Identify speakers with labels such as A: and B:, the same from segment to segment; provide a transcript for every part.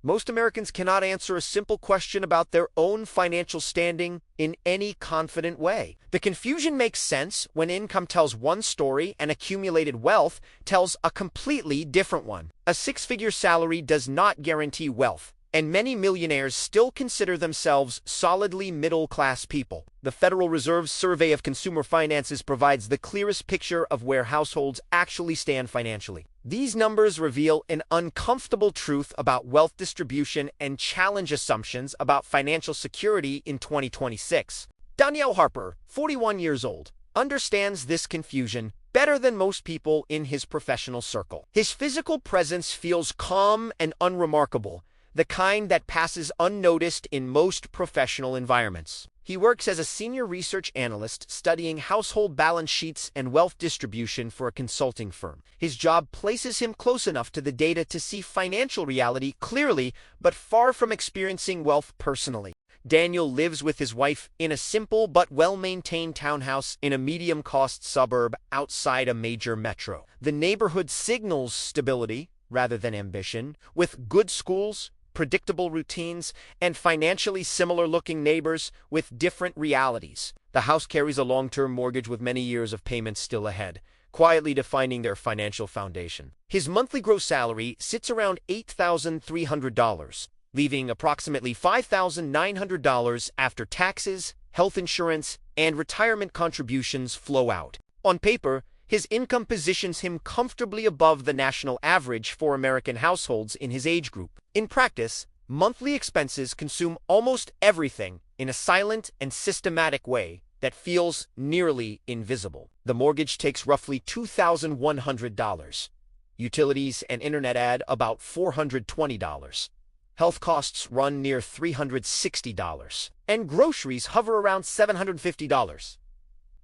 A: Most Americans cannot answer a simple question about their own financial standing in any confident way. The confusion makes sense when income tells one story and accumulated wealth tells a completely different one. A six-figure salary does not guarantee wealth, and many millionaires still consider themselves solidly middle-class people. The Federal Reserve's Survey of Consumer Finances provides the clearest picture of where households actually stand financially. These numbers reveal an uncomfortable truth about wealth distribution and challenge assumptions about financial security in 2026. Daniel Harper, 41 years old, understands this confusion better than most people in his professional circle. His physical presence feels calm and unremarkable, the kind that passes unnoticed in most professional environments. He works as a senior research analyst studying household balance sheets and wealth distribution for a consulting firm. His job places him close enough to the data to see financial reality clearly, but far from experiencing wealth personally. Daniel lives with his wife in a simple but well-maintained townhouse in a medium-cost suburb outside a major metro. The neighborhood signals stability rather than ambition, with good schools, predictable routines, and financially similar-looking neighbors with different realities. The house carries a long-term mortgage with many years of payments still ahead, quietly defining their financial foundation. His monthly gross salary sits around $8,300, leaving approximately $5,900 after taxes, health insurance, and retirement contributions flow out. On paper, his income positions him comfortably above the national average for American households in his age group. In practice, monthly expenses consume almost everything in a silent and systematic way that feels nearly invisible. The mortgage takes roughly $2,100. Utilities and internet add about $420. Health costs run near $360. And groceries hover around $750.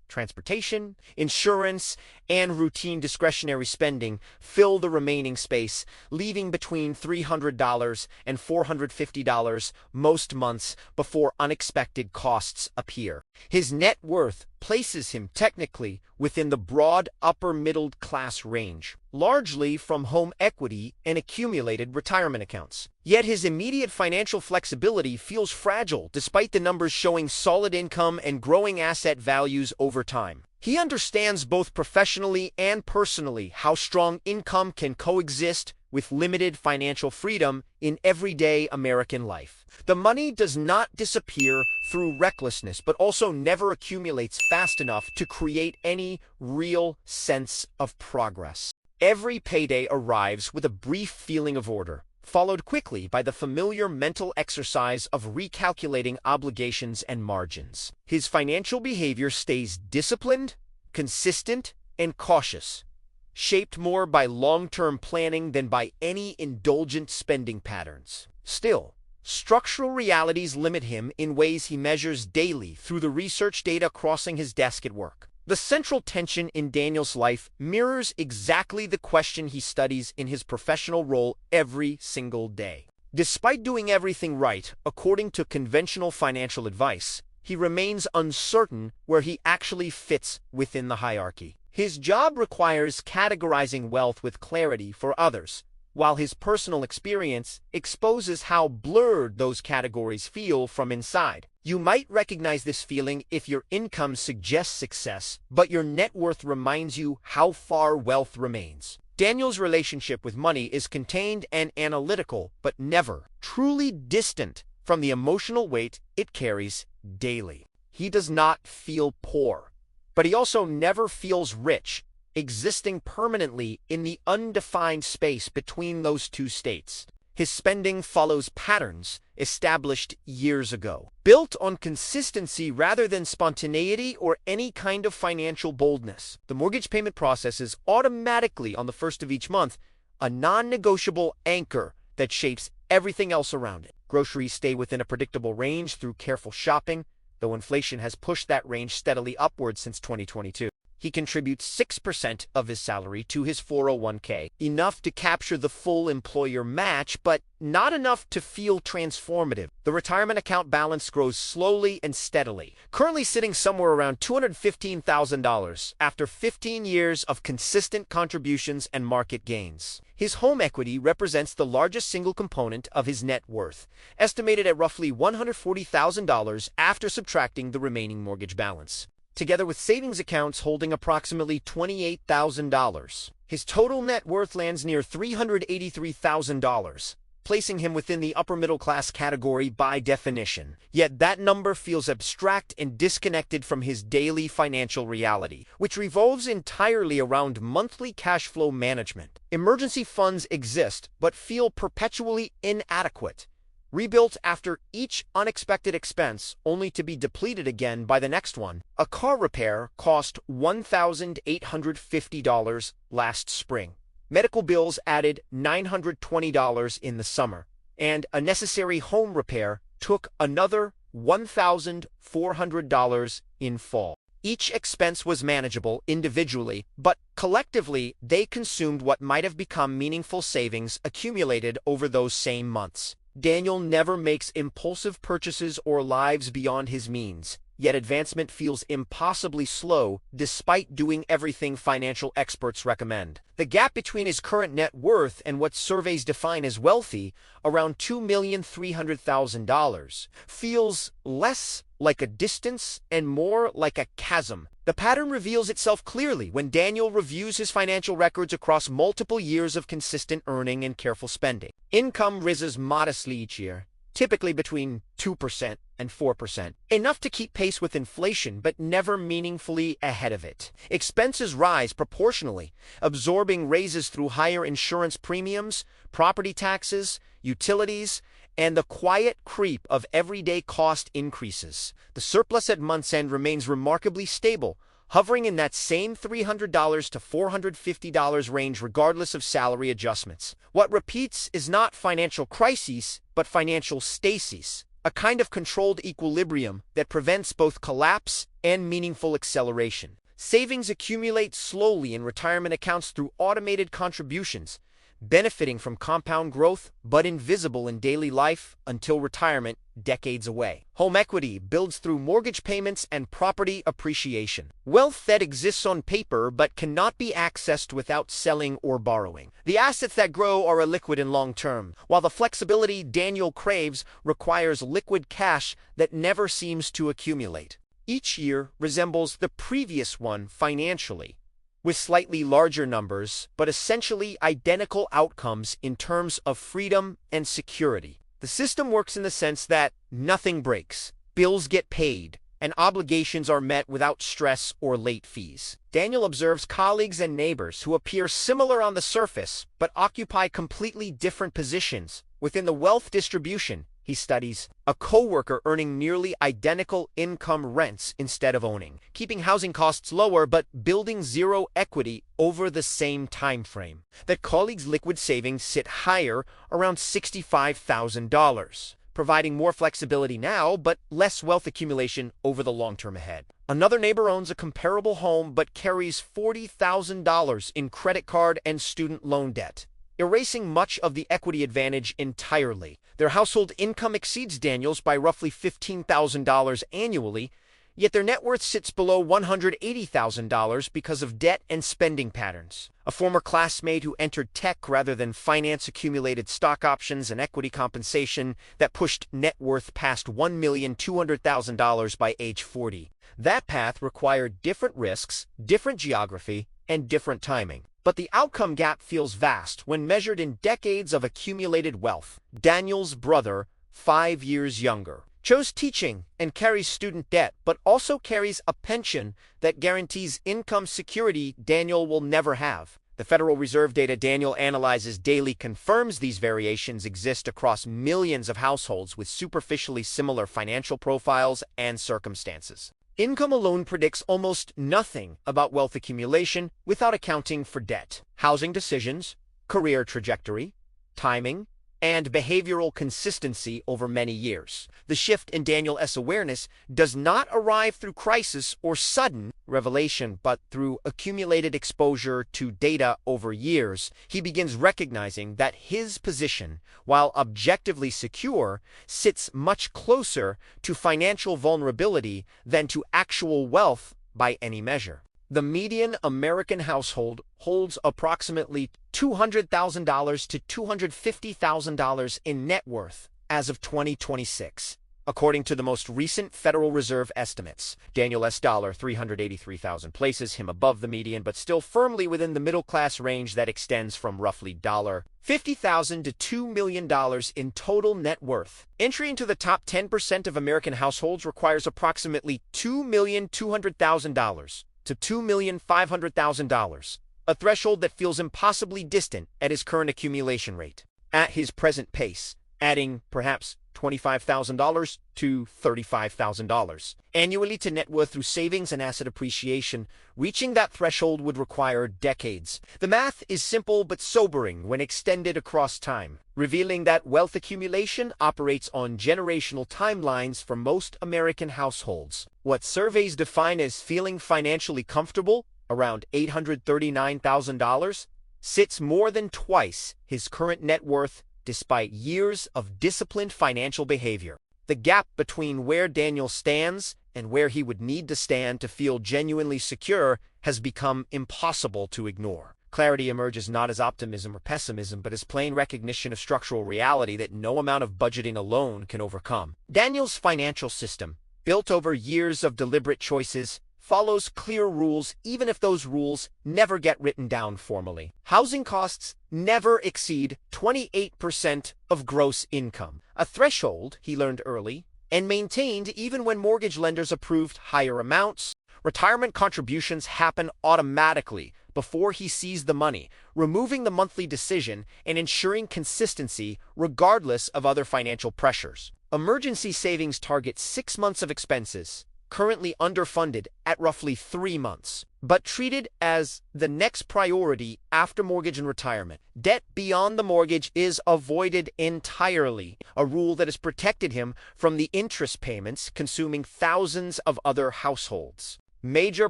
A: Transportation, insurance, and routine discretionary spending fill the remaining space, leaving between $300 and $450 most months before unexpected costs appear. His net worth places him technically within the broad upper-middle class range, largely from home equity and accumulated retirement accounts. Yet his immediate financial flexibility feels fragile despite the numbers showing solid income and growing asset values over time. He understands both professionally and personally how strong income can coexist with limited financial freedom in everyday American life. The money does not disappear through recklessness, but also never accumulates fast enough to create any real sense of progress. Every payday arrives with a brief feeling of order, followed quickly by the familiar mental exercise of recalculating obligations and margins. His financial behavior stays disciplined, consistent, and cautious, shaped more by long-term planning than by any indulgent spending patterns. Still, structural realities limit him in ways he measures daily through the research data crossing his desk at work. The central tension in Daniel's life mirrors exactly the question he studies in his professional role every single day. Despite doing everything right, according to conventional financial advice, he remains uncertain where he actually fits within the hierarchy. His job requires categorizing wealth with clarity for others, while his personal experience exposes how blurred those categories feel from inside. You might recognize this feeling if your income suggests success, but your net worth reminds you how far wealth remains. Daniel's relationship with money is contained and analytical, but never truly distant from the emotional weight it carries daily. He does not feel poor, but he also never feels rich, existing permanently in the undefined space between those two states. His spending follows patterns established years ago, built on consistency rather than spontaneity or any kind of financial boldness. The mortgage payment processes automatically on the first of each month, a non-negotiable anchor that shapes everything else around it. Groceries stay within a predictable range through careful shopping, though inflation has pushed that range steadily upward since 2022. he contributes 6% of his salary to his 401k, enough to capture the full employer match, but not enough to feel transformative. The retirement account balance grows slowly and steadily, currently sitting somewhere around $215,000 after 15 years of consistent contributions and market gains. His home equity represents the largest single component of his net worth, estimated at roughly $140,000 after subtracting the remaining mortgage balance. Together with savings accounts holding approximately $28,000, his total net worth lands near $383,000, placing him within the upper middle class category by definition. Yet that number feels abstract and disconnected from his daily financial reality, which revolves entirely around monthly cash flow management. Emergency funds exist, but feel perpetually inadequate, rebuilt after each unexpected expense only to be depleted again by the next one. A car repair cost $1,850 last spring. Medical bills added $920 in the summer, and a necessary home repair took another $1,400 in fall. Each expense was manageable individually, but collectively they consumed what might have become meaningful savings accumulated over those same months. Daniel never makes impulsive purchases or lives beyond his means, yet advancement feels impossibly slow despite doing everything financial experts recommend. The gap between his current net worth and what surveys define as wealthy, around $2,300,000, feels less like a distance and more like a chasm. The pattern reveals itself clearly when Daniel reviews his financial records across multiple years of consistent earning and careful spending. Income rises modestly each year, typically between 2% and 4%, enough to keep pace with inflation but never meaningfully ahead of it. Expenses rise proportionally, absorbing raises through higher insurance premiums, property taxes, utilities, and the quiet creep of everyday cost increases. The surplus at month's end remains remarkably stable, hovering in that same $300 to $450 range regardless of salary adjustments. What repeats is not financial crises, but financial stasis, a kind of controlled equilibrium that prevents both collapse and meaningful acceleration. Savings accumulate slowly in retirement accounts through automated contributions, benefiting from compound growth but invisible in daily life until retirement, decades away. Home equity builds through mortgage payments and property appreciation. Wealth that exists on paper but cannot be accessed without selling or borrowing. The assets that grow are illiquid and long-term, while the flexibility Daniel craves requires liquid cash that never seems to accumulate. Each year resembles the previous one financially, with slightly larger numbers, but essentially identical outcomes in terms of freedom and security. The system works in the sense that nothing breaks, bills get paid, and obligations are met without stress or late fees. Daniel observes colleagues and neighbors who appear similar on the surface, but occupy completely different positions within the wealth distribution. He studies a coworker earning nearly identical income rents instead of owning, keeping housing costs lower but building zero equity over the same time frame. That colleague's liquid savings sit higher, around $65,000, providing more flexibility now but less wealth accumulation over the long term ahead. Another neighbor owns a comparable home but carries $40,000 in credit card and student loan debt, erasing much of the equity advantage entirely. Their household income exceeds Daniel's by roughly $15,000 annually, yet their net worth sits below $180,000 because of debt and spending patterns. A former classmate who entered tech rather than finance accumulated stock options and equity compensation that pushed net worth past $1,200,000 by age 40. That path required different risks, different geography, and different timing. But the outcome gap feels vast when measured in decades of accumulated wealth. Daniel's brother, 5 years younger, chose teaching and carries student debt, but also carries a pension that guarantees income security Daniel will never have. The Federal Reserve data Daniel analyzes daily confirms these variations exist across millions of households with superficially similar financial profiles and circumstances. Income alone predicts almost nothing about wealth accumulation without accounting for debt, housing decisions, career trajectory, timing, and behavioral consistency over many years. The shift in Daniel's awareness does not arrive through crisis or sudden revelation, but through accumulated exposure to data over years. He begins recognizing that his position, while objectively secure, sits much closer to financial vulnerability than to actual wealth by any measure. The median American household holds approximately $200,000 to $250,000 in net worth as of 2026. According to the most recent Federal Reserve estimates, Daniel's $383,000 places him above the median, but still firmly within the middle-class range that extends from roughly $50,000 to $2 million in total net worth. Entry into the top 10% of American households requires approximately $2,200,000 to $2,500,000, a threshold that feels impossibly distant at his current accumulation rate. At his present pace, adding perhaps $25,000 to $35,000 annually to net worth through savings and asset appreciation, reaching that threshold would require decades. The math is simple but sobering when extended across time, revealing that wealth accumulation operates on generational timelines for most American households. What surveys define as feeling financially comfortable, around $839,000, sits more than twice his current net worth despite years of disciplined financial behavior. The gap between where Daniel stands and where he would need to stand to feel genuinely secure has become impossible to ignore. Clarity emerges not as optimism or pessimism, but as plain recognition of structural reality that no amount of budgeting alone can overcome. Daniel's financial system, built over years of deliberate choices, follows clear rules even if those rules never get written down formally. Housing costs never exceed 28% of gross income, a threshold he learned early and maintained even when mortgage lenders approved higher amounts. Retirement contributions happen automatically before he sees the money, removing the monthly decision and ensuring consistency regardless of other financial pressures. Emergency savings target 6 months of expenses, currently underfunded at roughly 3 months, but treated as the next priority after mortgage and retirement. Debt beyond the mortgage is avoided entirely, a rule that has protected him from the interest payments consuming thousands of other households. Major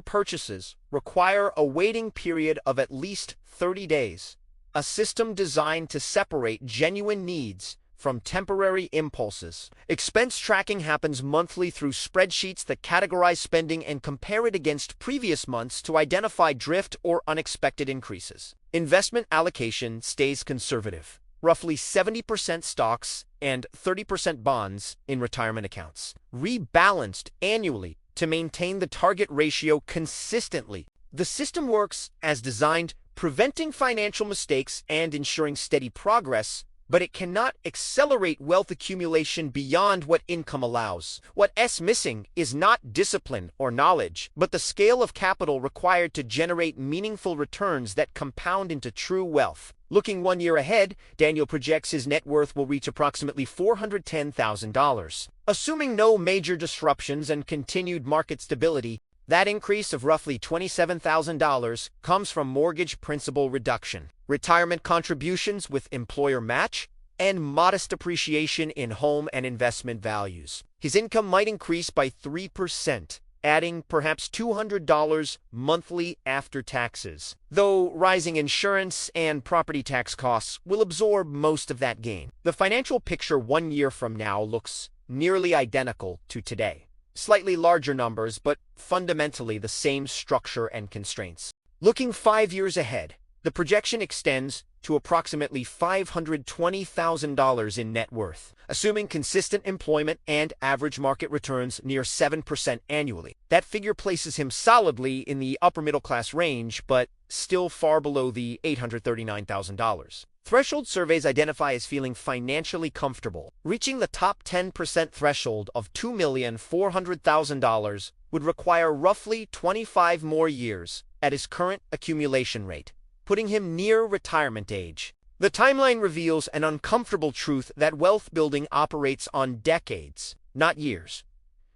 A: purchases require a waiting period of at least 30 days, a system designed to separate genuine needs from temporary impulses. Expense tracking happens monthly through spreadsheets that categorize spending and compare it against previous months to identify drift or unexpected increases. Investment allocation stays conservative, roughly 70% stocks and 30% bonds in retirement accounts, rebalanced annually to maintain the target ratio consistently. The system works as designed, preventing financial mistakes and ensuring steady progress, but it cannot accelerate wealth accumulation beyond what income allows. What's missing is not discipline or knowledge, but the scale of capital required to generate meaningful returns that compound into true wealth. Looking 1 year ahead, Daniel projects his net worth will reach approximately $410,000. Assuming no major disruptions and continued market stability, that increase of roughly $27,000 comes from mortgage principal reduction, retirement contributions with employer match, and modest appreciation in home and investment values. His income might increase by 3%, adding perhaps $200 monthly after taxes, though rising insurance and property tax costs will absorb most of that gain. The financial picture 1 year from now looks nearly identical to today. Slightly larger numbers, but fundamentally the same structure and constraints. Looking 5 years ahead, the projection extends to approximately $520,000 in net worth, assuming consistent employment and average market returns near 7% annually. That figure places him solidly in the upper middle class range, but still far below the $839,000. Threshold surveys identify as feeling financially comfortable. Reaching the top 10% threshold of $2,400,000 would require roughly 25 more years at his current accumulation rate, putting him near retirement age. The timeline reveals an uncomfortable truth that wealth building operates on decades, not years.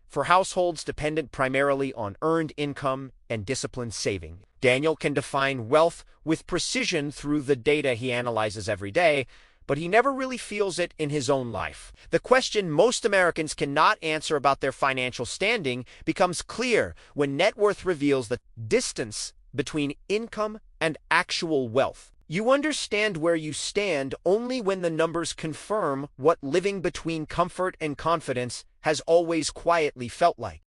A: For households dependent primarily on earned income and disciplined saving, Daniel can define wealth with precision through the data he analyzes every day, but he never really feels it in his own life. The question most Americans cannot answer about their financial standing becomes clear when net worth reveals the distance between income and actual wealth. You understand where you stand only when the numbers confirm what living between comfort and confidence has always quietly felt like.